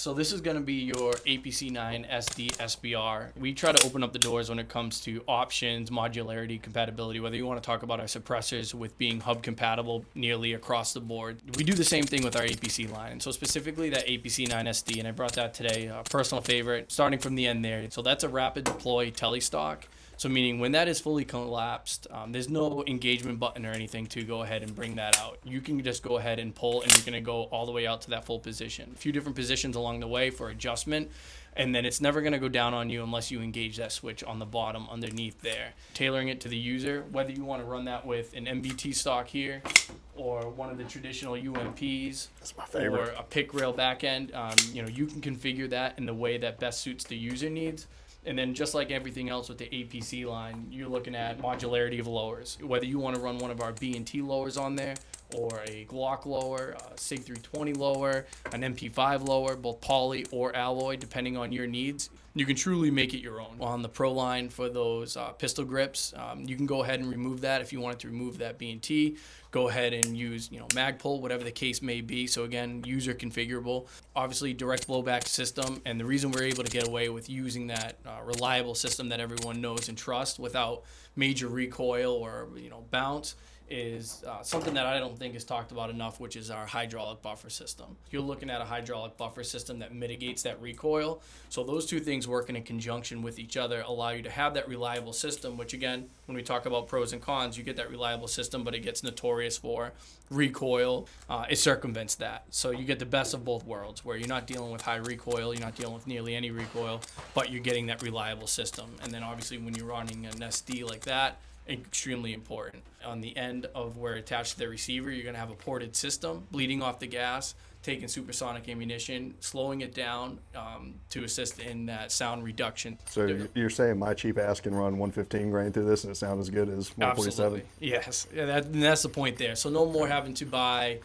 So this is going to be your APC9 SD SBR. We try to open up the doors when it comes to options, modularity, compatibility, whether you want to talk about our suppressors with being hub compatible nearly across the board. We do the same thing with our APC line. And so specifically that APC9 SD, and I brought that today, personal favorite, starting from the end there. So that's a rapid deploy telestock. So meaning when that is fully collapsed, there's no engagement button or anything to go ahead and bring that out. You can just go ahead and pull, and you're going to go all the way out to that full position. A few different positions along the way for adjustment, and then it's never going to go down on you unless you engage that switch on the bottom underneath there. Tailoring it to the user, whether you want to run that with an MBT stock here or one of the traditional UMPs. That's my favorite. Or a pick rail back end, you can configure that in the way that best suits the user needs. And then just like everything else with the APC line, you're looking at modularity of lowers. Whether you want to run one of our B&T lowers on there, or a Glock lower, a SIG 320 lower, an MP5 lower, both poly or alloy, depending on your needs, you can truly make it your own. On the Pro line for those pistol grips, you can go ahead and remove that if you wanted to remove that B&T. Go ahead and use, mag pull, whatever the case may be. So again, user configurable. Obviously, direct blowback system, and the reason we're able to get away with using that reliable system that everyone knows and trusts without major recoil or bounce is something that I don't think is talked about enough, which is our hydraulic buffer system. You're looking at a hydraulic buffer system that mitigates that recoil. So those two things working in conjunction with each other allow you to have that reliable system, which again, when we talk about pros and cons, you get that reliable system, but it gets notorious for recoil. It circumvents that. So you get the best of both worlds, where you're not dealing with high recoil, you're not dealing with nearly any recoil, but you're getting that reliable system. And then obviously when you're running an SD like that, extremely important. On the end of where attached to the receiver, you're going to have a ported system, bleeding off the gas, taking supersonic ammunition, slowing it down to assist in that sound reduction. So you're saying my cheap ass can run 115 grain through this and it sounds as good as 147? Absolutely. Yes, that's the point there. So no more having to buy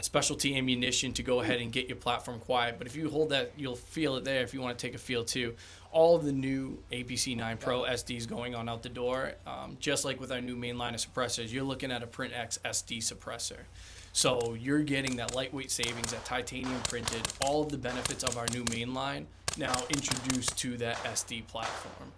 specialty ammunition to go ahead and get your platform quiet. But if you hold that, you'll feel it there if you want to take a feel too. All of the new APC9 Pro SDs going on out the door, just like with our new main line of suppressors, you're looking at a Print X SD suppressor. So you're getting that lightweight savings, that titanium printed, all of the benefits of our new main line now introduced to that SD platform.